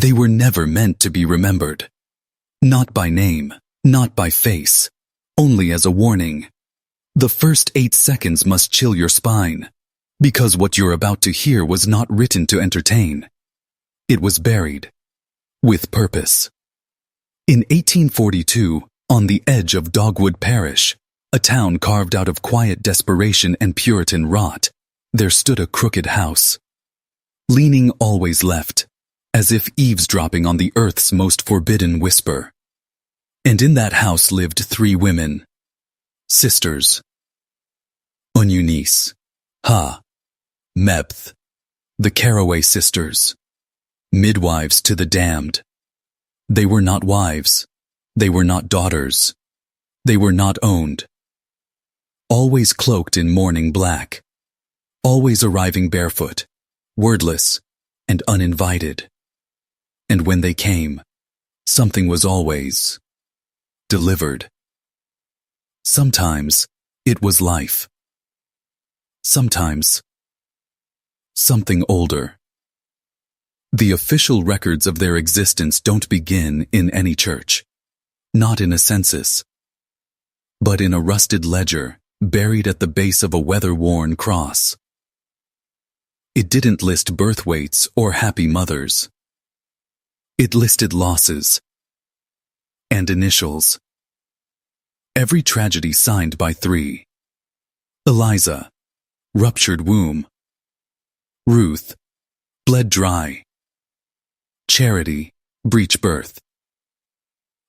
They were never meant to be remembered. Not by name, not by face, only as a warning. The first 8 seconds must chill your spine, because what you're about to hear was not written to entertain. It was buried. With purpose. In 1842, on the edge of Dogwood Parish, a town carved out of quiet desperation and Puritan rot, there stood a crooked house. Leaning always left, as if eavesdropping on the earth's most forbidden whisper. And in that house lived 3 women. Sisters. Eunice. Mebth. The Carroway Sisters. Midwives to the damned. They were not wives. They were not daughters. They were not owned. Always cloaked in mourning black. Always arriving barefoot, wordless, and uninvited. And when they came, something was always delivered. Sometimes it was life. Sometimes something older. The official records of their existence don't begin in any church, not in a census, but in a rusted ledger buried at the base of a weather-worn cross. It didn't list birth weights or happy mothers. It listed losses and initials. Every tragedy signed by 3. Eliza, ruptured womb. Ruth, bled dry. Charity, breech birth.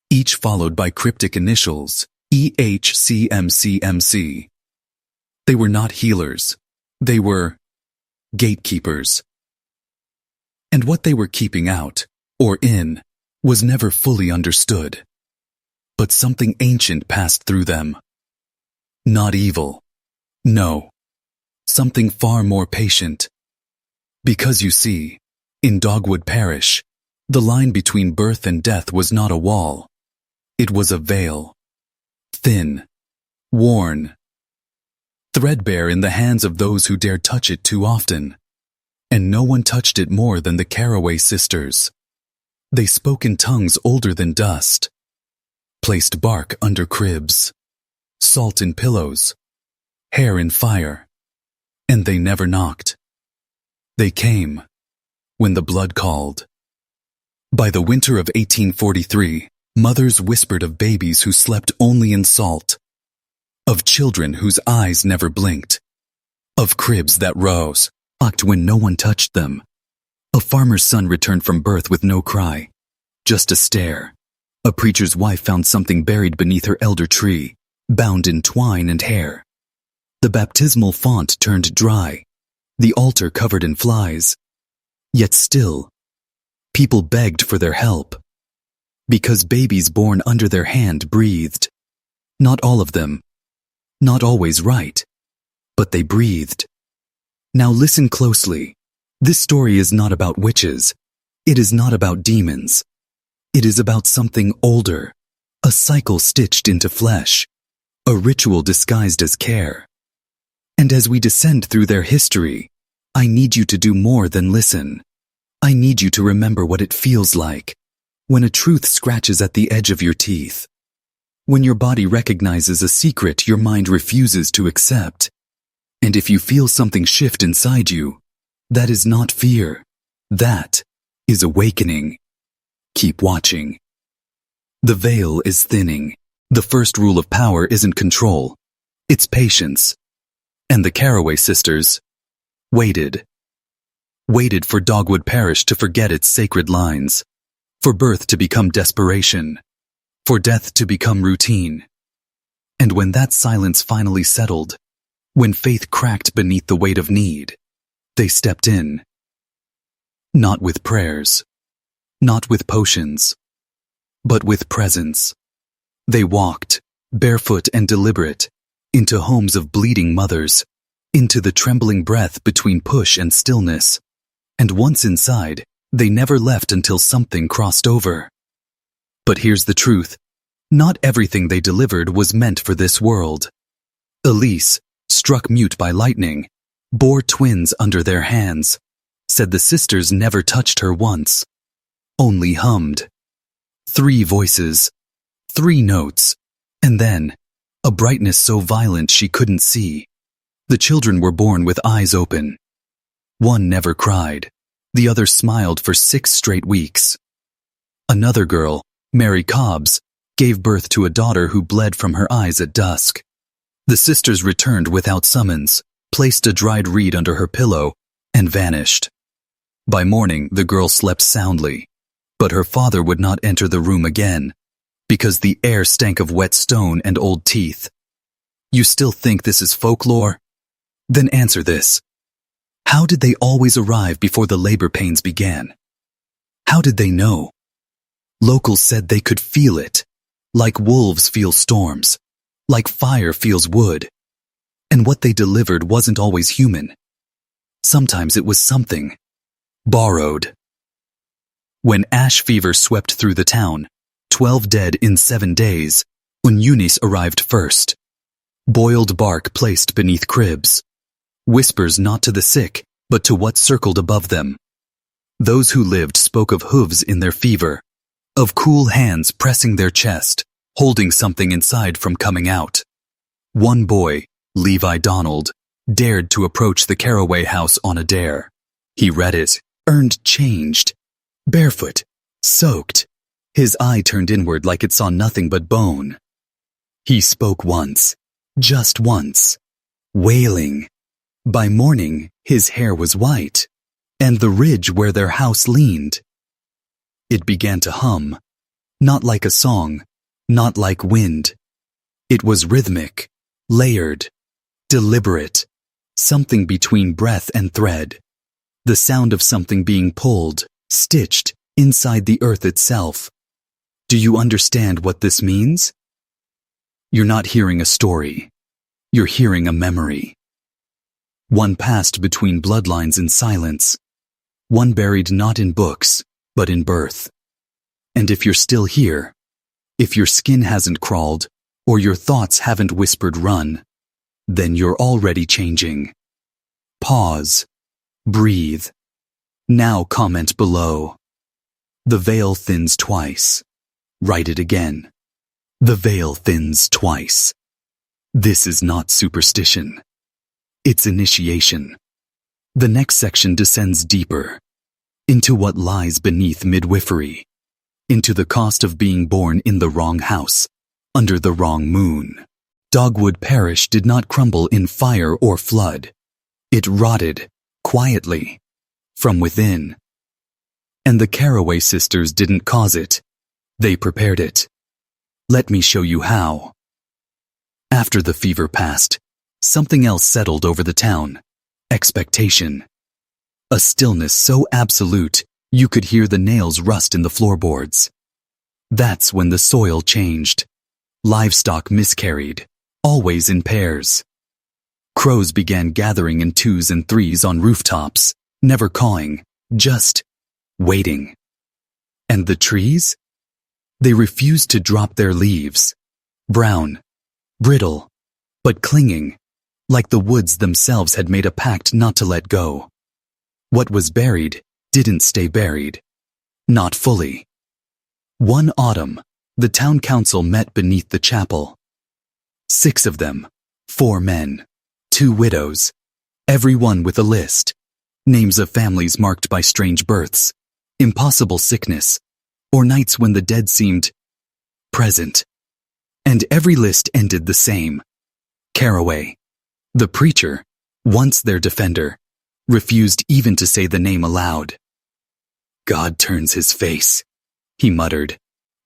Each followed by cryptic initials, EHCMCMC. They were not healers. They were gatekeepers. And what they were keeping out, or in, was never fully understood. But something ancient passed through them. Not evil. No. Something far more patient. Because you see, in Dogwood Parish, the line between birth and death was not a wall. It was a veil. Thin. Worn. Threadbare in the hands of those who dared touch it too often. And no one touched it more than the Carroway Sisters. They spoke in tongues older than dust. Placed bark under cribs. Salt in pillows. Hair in fire. And they never knocked. They came. When the blood called. By the winter of 1843, mothers whispered of babies who slept only in salt. Of children whose eyes never blinked. Of cribs that rose, rocked when no one touched them. A farmer's son returned from birth with no cry. Just a stare. A preacher's wife found something buried beneath her elder tree, bound in twine and hair. The baptismal font turned dry. The altar covered in flies. Yet still, people begged for their help. Because babies born under their hand breathed. Not all of them. Not always right. But they breathed. Now listen closely. This story is not about witches. It is not about demons. It is about something older. A cycle stitched into flesh. A ritual disguised as care. And as we descend through their history, I need you to do more than listen. I need you to remember what it feels like when a truth scratches at the edge of your teeth. When your body recognizes a secret your mind refuses to accept. And if you feel something shift inside you, that is not fear. That is awakening. Keep watching. The veil is thinning. The first rule of power isn't control. It's patience. And the Carroway Sisters waited. Waited for Dogwood Parish to forget its sacred lines. For birth to become desperation. For death to become routine. And when that silence finally settled, when faith cracked beneath the weight of need, they stepped in. Not with prayers. Not with potions. But with presence. They walked, barefoot and deliberate, into homes of bleeding mothers, into the trembling breath between push and stillness. And once inside, they never left until something crossed over. But here's the truth. Not everything they delivered was meant for this world. Elise, struck mute by lightning, bore twins under their hands, said the sisters never touched her once. only hummed. 3 voices, 3 notes, and then a brightness so violent she couldn't see. The children were born with eyes open. One never cried. The other smiled for 6 straight weeks. Another girl, Mary Cobbs, gave birth to a daughter who bled from her eyes at dusk. The sisters returned without summons, placed a dried reed under her pillow, and vanished. By morning, the girl slept soundly, but her father would not enter the room again, because the air stank of wet stone and old teeth. You still think this is folklore? Then answer this. How did they always arrive before the labor pains began? How did they know? Locals said they could feel it, like wolves feel storms, like fire feels wood. And what they delivered wasn't always human. Sometimes it was something borrowed. When ash fever swept through the town, 12 dead in 7 days, Eunice arrived first. Boiled bark placed beneath cribs. Whispers not to the sick, but to what circled above them. Those who lived spoke of hooves in their fever, of cool hands pressing their chest, holding something inside from coming out. One boy, Levi Donald, dared to approach the Carroway house on a dare. He read it, earned changed, barefoot, soaked. His eye turned inward like it saw nothing but bone. He spoke once, just once, wailing. By morning, his hair was white, and the ridge where their house leaned. It began to hum, not like a song, not like wind. It was rhythmic, layered, deliberate, something between breath and thread. The sound of something being pulled, stitched, inside the earth itself. Do you understand what this means? You're not hearing a story. You're hearing a memory. One passed between bloodlines in silence. One buried not in books, but in birth. And if you're still here, if your skin hasn't crawled, or your thoughts haven't whispered run, then you're already changing. Pause. Breathe. Now comment below. The veil thins twice. Write it again. The veil thins twice. This is not superstition. It's initiation. The next section descends deeper, into what lies beneath midwifery, into the cost of being born in the wrong house, under the wrong moon. Dogwood Parish did not crumble in fire or flood. It rotted, quietly, from within. And the Carroway Sisters didn't cause it. They prepared it. Let me show you how. After the fever passed, something else settled over the town. Expectation. A stillness so absolute, you could hear the nails rust in the floorboards. That's when the soil changed. Livestock miscarried, always in pairs. Crows began gathering in 2s and 3s on rooftops, never cawing, just waiting. And the trees? They refused to drop their leaves. Brown, brittle, but clinging, like the woods themselves had made a pact not to let go. What was buried didn't stay buried. Not fully. One autumn, the town council met beneath the chapel. 6 of them, 4 men, 2 widows, every one with a list. Names of families marked by strange births, impossible sickness, or nights when the dead seemed present. And every list ended the same. Carroway. The preacher, once their defender, refused even to say the name aloud. God turns his face, he muttered,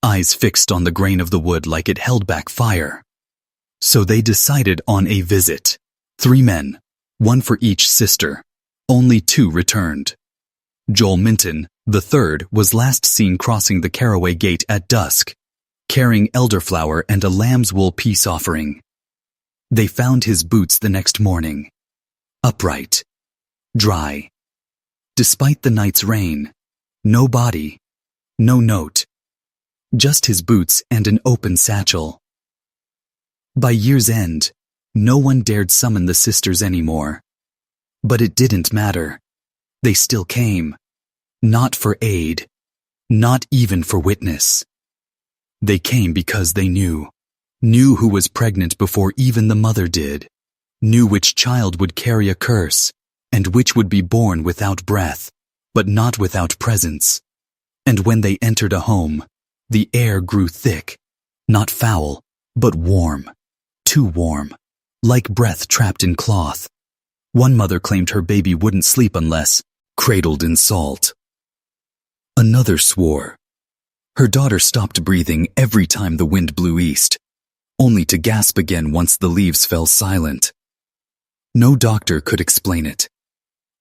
eyes fixed on the grain of the wood like it held back fire. So they decided on a visit. 3 men, 1 for each sister. Only 2 returned. Joel Minton, the third, was last seen crossing the Carroway gate at dusk, carrying elderflower and a lamb's wool peace offering. They found his boots the next morning. Upright. Dry. Despite the night's rain. No body. No note. Just his boots and an open satchel. By year's end, no one dared summon the sisters anymore. But it didn't matter. They still came. Not for aid. not even for witness. They came because they knew who was pregnant before even the mother did, knew which child would carry a curse, and which would be born without breath, but not without presence. And when they entered a home, the air grew thick, not foul, but warm, too warm, like breath trapped in cloth. One mother claimed her baby wouldn't sleep unless cradled in salt. Another swore her daughter stopped breathing every time the wind blew east, only to gasp again once the leaves fell silent. No doctor could explain it.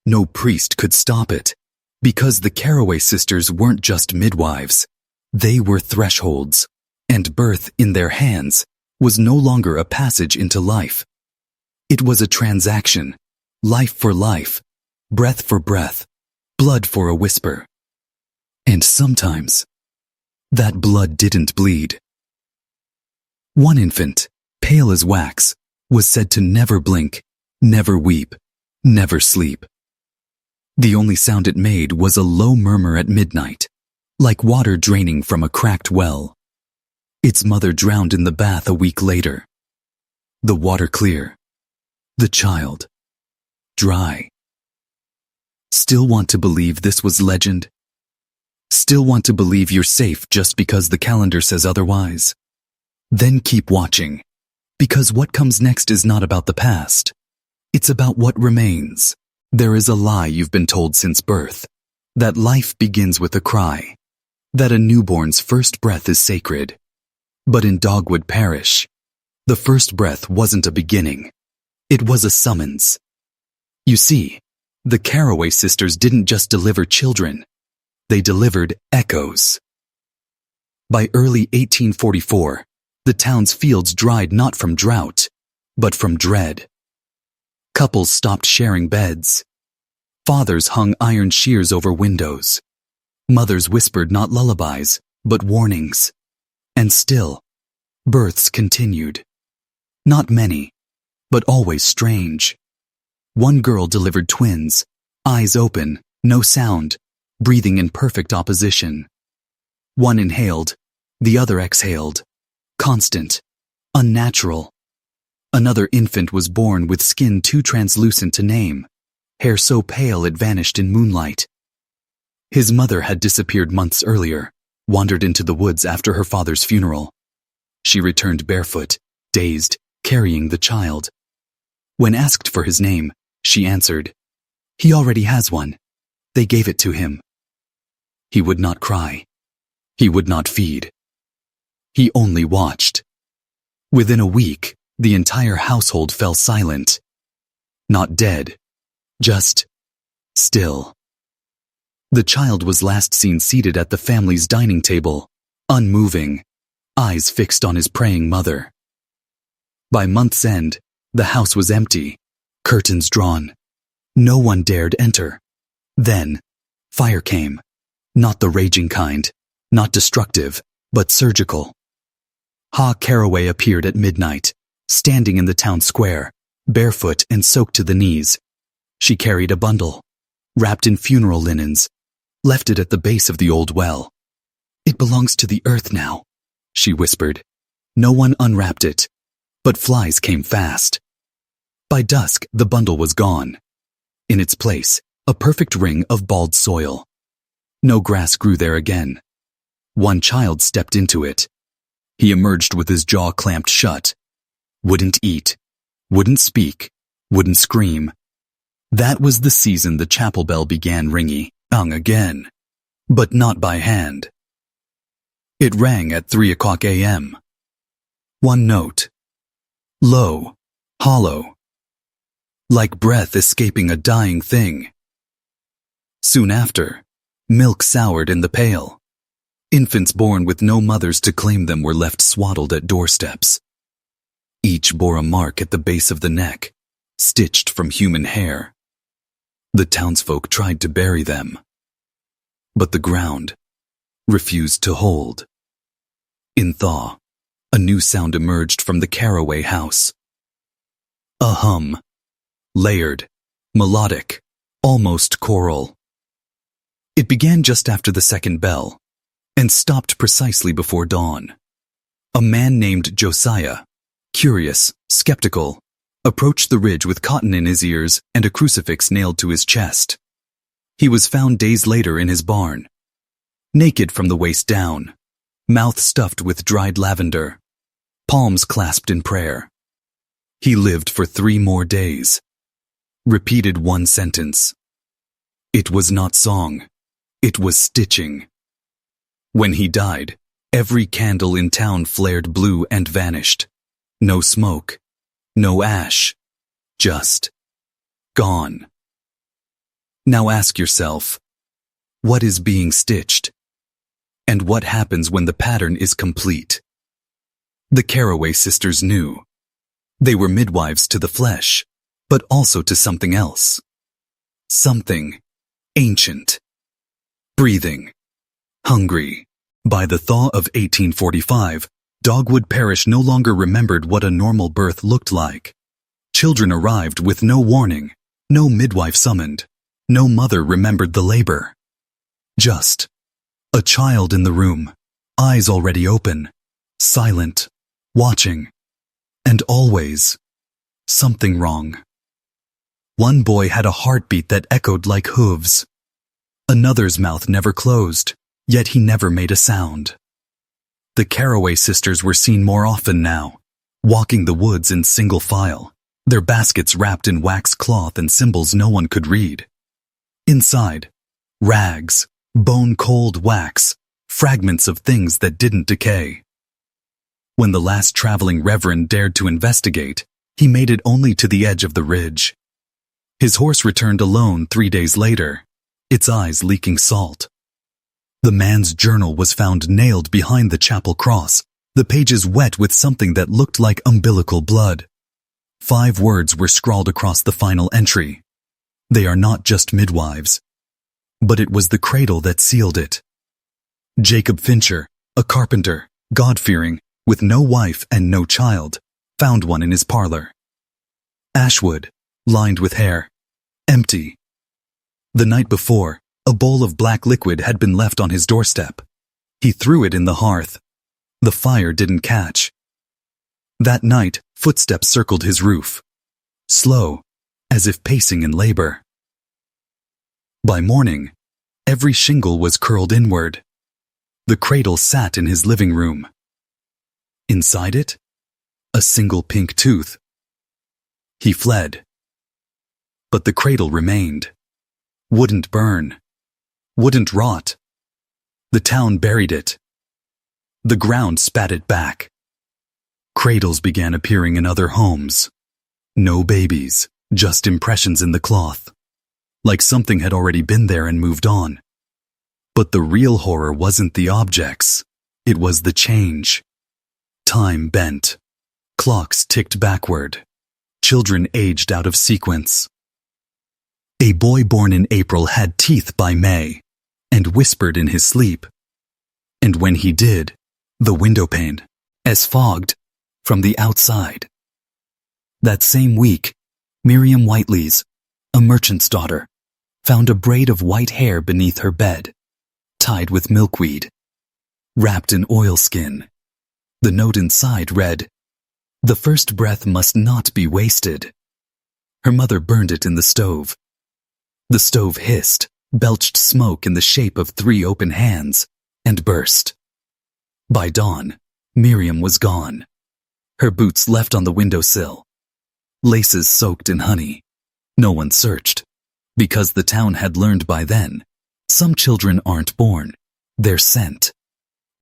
No priest could stop it, because the Carroway sisters weren't just midwives. They were thresholds, and birth in their hands was no longer a passage into life. It was a transaction, life for life, breath for breath, blood for a whisper. And sometimes, that blood didn't bleed. One infant, pale as wax, was said to never blink, never weep, never sleep. The only sound it made was a low murmur at midnight, like water draining from a cracked well. Its mother drowned in the bath a week later. The water clear. The child dry. Still want to believe this was legend? Still want to believe you're safe just because the calendar says otherwise? Then keep watching, because what comes next is not about the past. It's about what remains. There is a lie you've been told since birth, that life begins with a cry, that a newborn's first breath is sacred. But in Dogwood Parish, the first breath wasn't a beginning. It was a summons. You see, the Carroway sisters didn't just deliver children. They delivered echoes. By early 1844, the town's fields dried not from drought, but from dread. Couples stopped sharing beds. Fathers hung iron shears over windows. Mothers whispered not lullabies, but warnings. And still, births continued. Not many, but always strange. One girl delivered twins, eyes open, no sound, breathing in perfect opposition. One inhaled, the other exhaled, constant, unnatural. Another infant was born with skin too translucent to name, hair so pale it vanished in moonlight. His mother had disappeared months earlier, wandered into the woods after her father's funeral. She returned barefoot, dazed, carrying the child. When asked for his name, she answered, "He already has one. They gave it to him." He would not cry. He would not feed. He only watched. Within a week, the entire household fell silent. Not dead, just still. The child was last seen seated at the family's dining table, unmoving, eyes fixed on his praying mother. By month's end, the house was empty, curtains drawn. No one dared enter. Then, fire came. Not the raging kind, not destructive, but surgical. Carroway appeared at midnight, standing in the town square, barefoot and soaked to the knees. She carried a bundle, wrapped in funeral linens, left it at the base of the old well. "It belongs to the earth now," she whispered. No one unwrapped it, but flies came fast. By dusk, the bundle was gone. In its place, a perfect ring of bald soil. No grass grew there again. One child stepped into it. He emerged with his jaw clamped shut. Wouldn't eat, wouldn't speak, wouldn't scream. That was the season the chapel bell began ringing again, but not by hand. It rang at 3 a.m. One note. Low, hollow, like breath escaping a dying thing. Soon after, milk soured in the pail. Infants born with no mothers to claim them were left swaddled at doorsteps. Each bore a mark at the base of the neck, stitched from human hair. The townsfolk tried to bury them, but the ground refused to hold. In thaw, a new sound emerged from the Carroway house. A hum, layered, melodic, almost choral. It began just after the second bell, and stopped precisely before dawn. A man named Josiah, curious, skeptical, approached the ridge with cotton in his ears and a crucifix nailed to his chest. He was found days later in his barn, naked from the waist down, mouth stuffed with dried lavender, palms clasped in prayer. He lived for 3 more days. Repeated one sentence. It was not song. It was stitching. When he died, every candle in town flared blue and vanished. No smoke. No ash. Just gone. Now ask yourself, what is being stitched? And what happens when the pattern is complete? The Carroway sisters knew. They were midwives to the flesh, but also to something else. Something ancient. Breathing. Hungry. By the thaw of 1845, Dogwood Parish no longer remembered what a normal birth looked like. Children arrived with no warning, no midwife summoned, no mother remembered the labor. Just a child in the room, eyes already open, silent, watching, and always something wrong. One boy had a heartbeat that echoed like hooves. Another's mouth never closed, yet he never made a sound. The Carroway sisters were seen more often now, walking the woods in single file, their baskets wrapped in wax cloth and symbols no one could read. Inside, rags, bone-cold wax, fragments of things that didn't decay. When the last traveling reverend dared to investigate, he made it only to the edge of the ridge. His horse returned alone 3 days later, its eyes leaking salt. The man's journal was found nailed behind the chapel cross, the pages wet with something that looked like umbilical blood. 5 words were scrawled across the final entry. They are not just midwives. But it was the cradle that sealed it. Jacob Fincher, a carpenter, God-fearing, with no wife and no child, found one in his parlor. Ashwood, lined with hair, empty. The night before, a bowl of black liquid had been left on his doorstep. He threw it in the hearth. The fire didn't catch. That night, footsteps circled his roof. Slow, as if pacing in labor. By morning, every shingle was curled inward. The cradle sat in his living room. Inside it, a single pink tooth. He fled. But the cradle remained. Wouldn't burn. Wouldn't rot. The town buried it. The ground spat it back. Cradles began appearing in other homes. No babies, just impressions in the cloth. Like something had already been there and moved on. But the real horror wasn't the objects. It was the change. Time bent. Clocks ticked backward. Children aged out of sequence. A boy born in April had teeth by May, and whispered in his sleep. And when he did, the windowpane, as fogged, from the outside. That same week, Miriam Whiteley's, a merchant's daughter, found a braid of white hair beneath her bed, tied with milkweed, wrapped in oilskin. The note inside read, "The first breath must not be wasted." Her mother burned it in the stove. The stove hissed, belched smoke in the shape of 3 open hands, and burst. By dawn, Miriam was gone. Her boots left on the windowsill. Laces soaked in honey. No one searched, because the town had learned by then, some children aren't born, they're sent.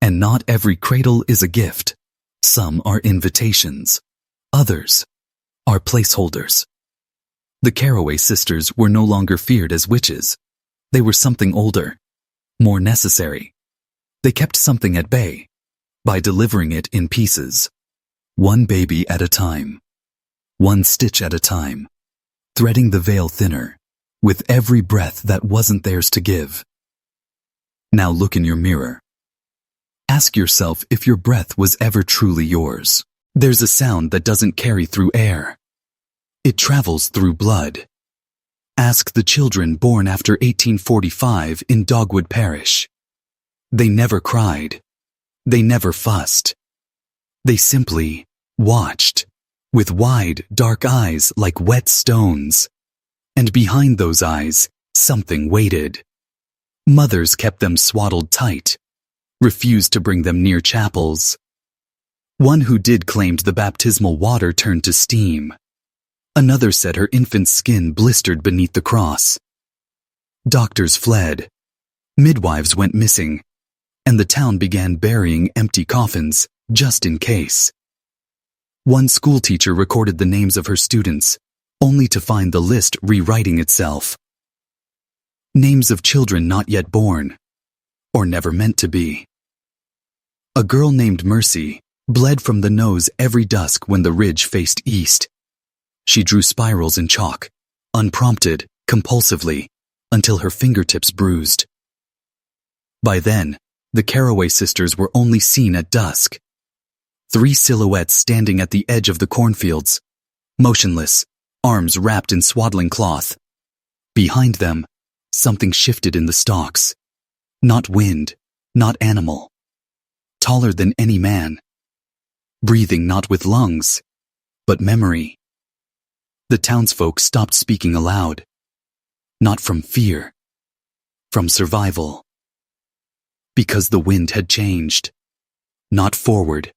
And not every cradle is a gift. Some are invitations. Others are placeholders. The Carroway sisters were no longer feared as witches. They were something older, more necessary. They kept something at bay by delivering it in pieces. One baby at a time. One stitch at a time. Threading the veil thinner, with every breath that wasn't theirs to give. Now look in your mirror. Ask yourself if your breath was ever truly yours. There's a sound that doesn't carry through air. It travels through blood. Ask the children born after 1845 in Dogwood Parish. They never cried. They never fussed. They simply watched, with wide, dark eyes like wet stones. And behind those eyes, something waited. Mothers kept them swaddled tight, refused to bring them near chapels. One who did claimed the baptismal water turned to steam. Another said her infant's skin blistered beneath the cross. Doctors fled. Midwives went missing, and the town began burying empty coffins, just in case. One schoolteacher recorded the names of her students, only to find the list rewriting itself. Names of children not yet born, or never meant to be. A girl named Mercy bled from the nose every dusk when the ridge faced east. She drew spirals in chalk, unprompted, compulsively, until her fingertips bruised. By then, the Carroway Sisters were only seen at dusk. 3 silhouettes standing at the edge of the cornfields, motionless, arms wrapped in swaddling cloth. Behind them, something shifted in the stalks. Not wind, not animal. Taller than any man. Breathing not with lungs, but memory. The townsfolk stopped speaking aloud. Not from fear, from survival. Because the wind had changed. Not forward,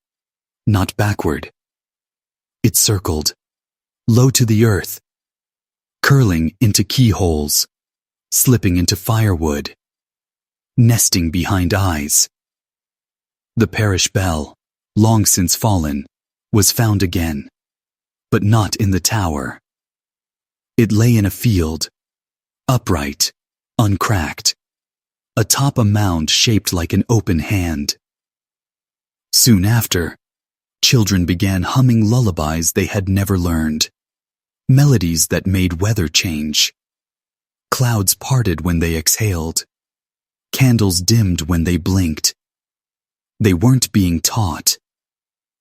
not backward. It circled, low to the earth, curling into keyholes, slipping into firewood, nesting behind eyes. The parish bell, long since fallen, was found again, but not in the tower. It lay in a field, upright, uncracked, atop a mound shaped like an open hand. Soon after, children began humming lullabies they had never learned, melodies that made weather change. Clouds parted when they exhaled, candles dimmed when they blinked. They weren't being taught,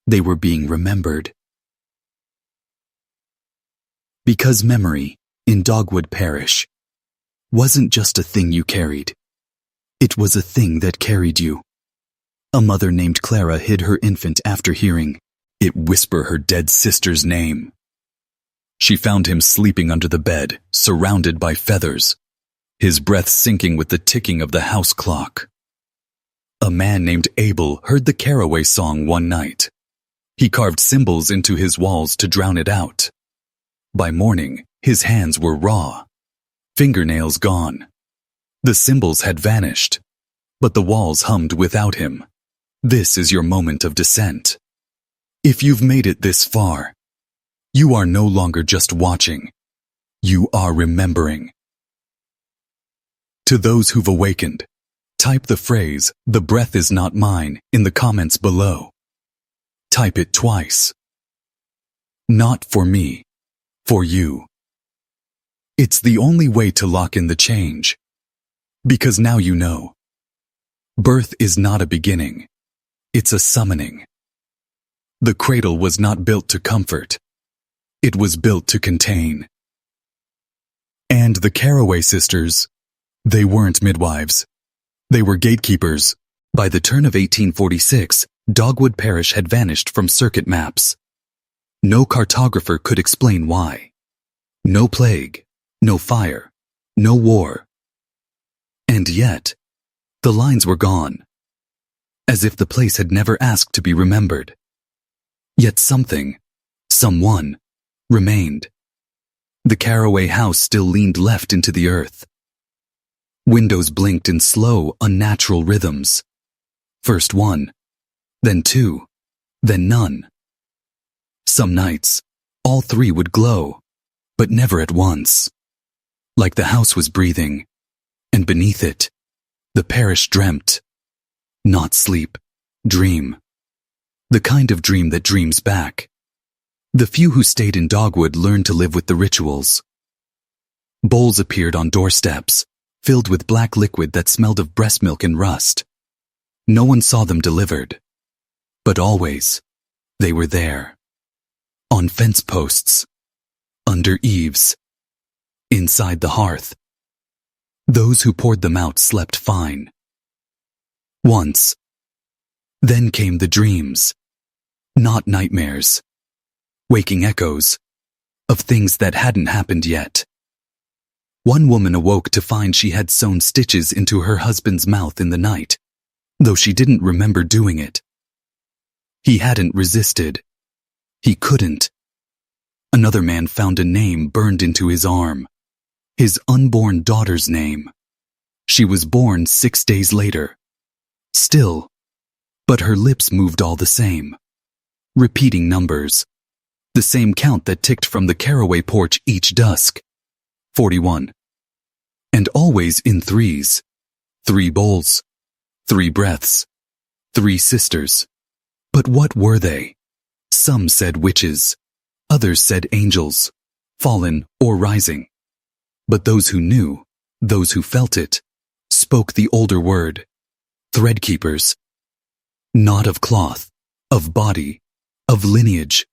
they were being remembered. Because memory, in Dogwood Parish, wasn't just a thing you carried. It was a thing that carried you. A mother named Clara hid her infant after hearing it whisper her dead sister's name. She found him sleeping under the bed, surrounded by feathers, his breath sinking with the ticking of the house clock. A man named Abel heard the Carroway song one night. He carved symbols into his walls to drown it out. By morning, his hands were raw, fingernails gone. The symbols had vanished, but the walls hummed without him. This is your moment of descent. If you've made it this far, you are no longer just watching. You are remembering. To those who've awakened, type the phrase, "The breath is not mine," in the comments below. Type it twice. Not for me, for you. It's the only way to lock in the change. Because now you know. Birth is not a beginning. It's a summoning. The cradle was not built to comfort. It was built to contain. And the Carroway Sisters, they weren't midwives. They were gatekeepers. By the turn of 1846, Dogwood Parish had vanished from circuit maps. No cartographer could explain why. No plague, no fire, no war. And yet, the lines were gone, as if the place had never asked to be remembered. Yet something, someone, remained. The Carroway house still leaned left into the earth. Windows blinked in slow, unnatural rhythms. First one, then two, then none. Some nights, all three would glow, but never at once. Like the house was breathing, and beneath it, the parish dreamt. Not sleep, dream. The kind of dream that dreams back. The few who stayed in Dogwood learned to live with the rituals. Bowls appeared on doorsteps, filled with black liquid that smelled of breast milk and rust. No one saw them delivered. But always, they were there. On fence posts, under eaves, inside the hearth. Those who poured them out slept fine. Once. Then came the dreams. Not nightmares. Waking echoes of things that hadn't happened yet. One woman awoke to find she had sewn stitches into her husband's mouth in the night, though she didn't remember doing it. He hadn't resisted. He couldn't. Another man found a name burned into his arm. His unborn daughter's name. She was born 6 days later. Still, but her lips moved all the same. Repeating numbers. The same count that ticked from the Carroway porch each dusk. 41. And always in threes. 3 bowls. 3 breaths. 3 sisters. But what were they? Some said witches. Others said angels. Fallen or rising. But those who knew, those who felt it, spoke the older word. Threadkeepers. Not of cloth, of body, of lineage,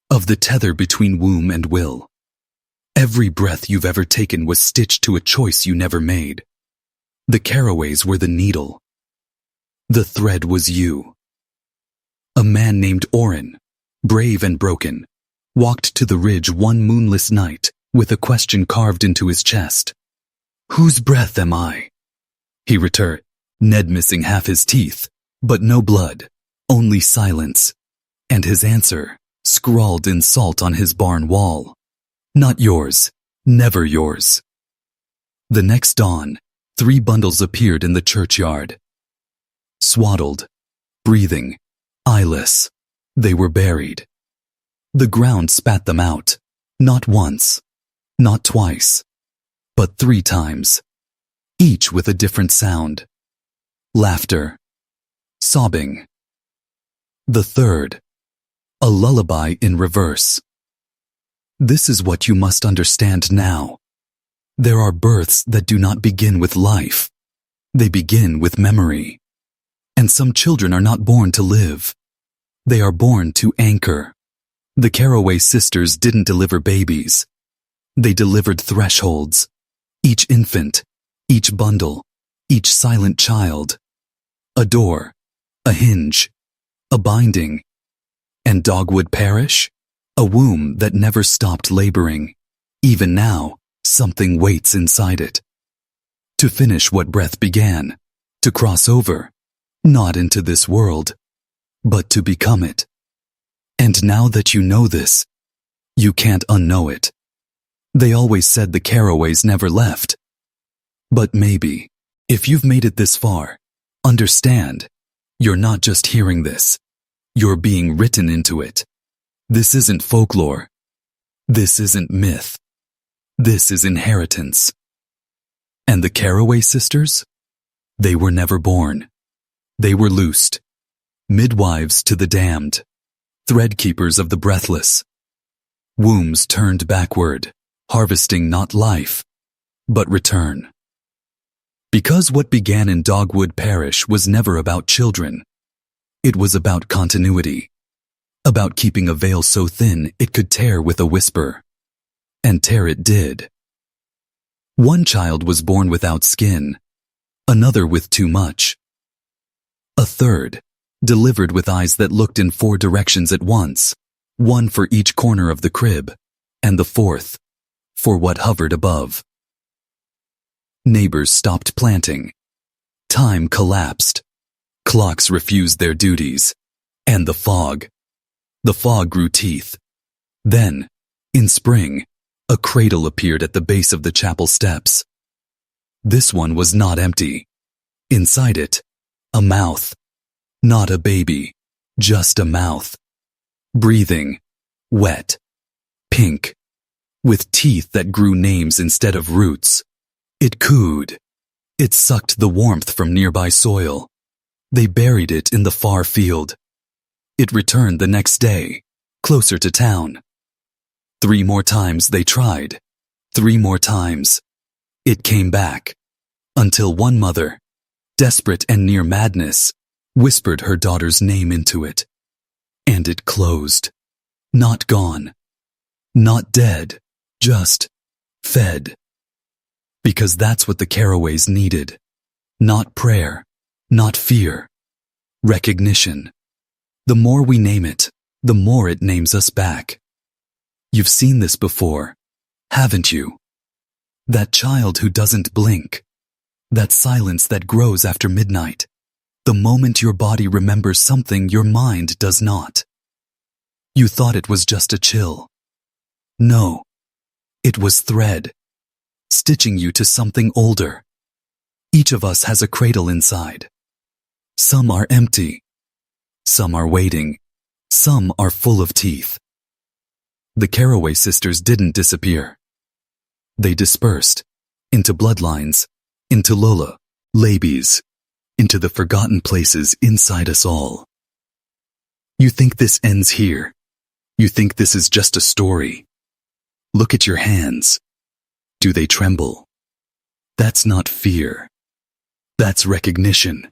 of the tether between womb and will. Every breath you've ever taken was stitched to a choice you never made. The Carroways were the needle. The thread was you. A man named Oren, brave and broken, walked to the ridge one moonless night with a question carved into his chest. Whose breath am I? He returned, Ned missing half his teeth, but no blood, only silence. And his answer, scrawled in salt on his barn wall. Not yours, never yours. The next dawn, 3 bundles appeared in the churchyard. Swaddled, breathing, eyeless, they were buried. The ground spat them out, not once, not twice, but 3 times, each with a different sound. Laughter, sobbing. The third, a lullaby in reverse. This is what you must understand now. There are births that do not begin with life. They begin with memory. And some children are not born to live. They are born to anchor. The Carroway Sisters didn't deliver babies. They delivered thresholds. Each infant, each bundle, each silent child. A door, a hinge, a binding. And Dogwood Parish? A womb that never stopped laboring. Even now, something waits inside it. To finish what breath began. To cross over. Not into this world, but to become it. And now that you know this, you can't unknow it. They always said the Carroways never left. But maybe, if you've made it this far, understand, you're not just hearing this. You're being written into it. This isn't folklore. This isn't myth. This is inheritance. And the Carroway Sisters? They were never born. They were loosed. Midwives to the damned. Threadkeepers of the breathless. Wombs turned backward, harvesting not life, but return. Because what began in Dogwood Parish was never about children. It was about continuity. About keeping a veil so thin it could tear with a whisper. And tear it did. One child was born without skin, another with too much. A third, delivered with eyes that looked in 4 directions at once, one for each corner of the crib, and the 4th, for what hovered above. Neighbors stopped planting. Time collapsed. Clocks refused their duties. And the fog grew teeth. Then, in spring, a cradle appeared at the base of the chapel steps. This one was not empty. Inside it, a mouth. Not a baby, just a mouth. Breathing, wet, pink, with teeth that grew names instead of roots. It cooed. It sucked the warmth from nearby soil. They buried it in the far field. It returned the next day, closer to town. 3 more times they tried. 3 more times. It came back. Until one mother, desperate and near madness, whispered her daughter's name into it. And it closed. Not gone. Not dead. Just fed. Because that's what the Carroways needed. Not prayer. Not fear. Recognition. The more we name it, the more it names us back. You've seen this before, haven't you? That child who doesn't blink. That silence that grows after midnight. The moment your body remembers something your mind does not. You thought it was just a chill. No. It was thread, stitching you to something older. Each of us has a cradle inside. Some are empty. Some are waiting. Some are full of teeth. The Carroway sisters didn't disappear. They dispersed into bloodlines, into Lola, Labies, into the forgotten places inside us all. You think this ends here. You think this is just a story. Look at your hands. Do they tremble? That's not fear. That's recognition.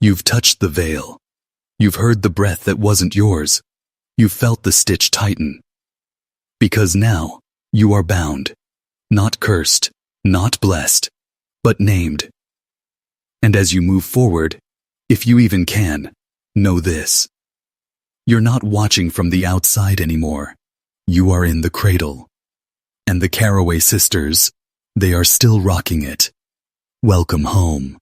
You've touched the veil. You've heard the breath that wasn't yours. You've felt the stitch tighten. Because now, you are bound. Not cursed, not blessed, but named. And as you move forward, if you even can, know this. You're not watching from the outside anymore. You are in the cradle. And the Carroway sisters, they are still rocking it. Welcome home.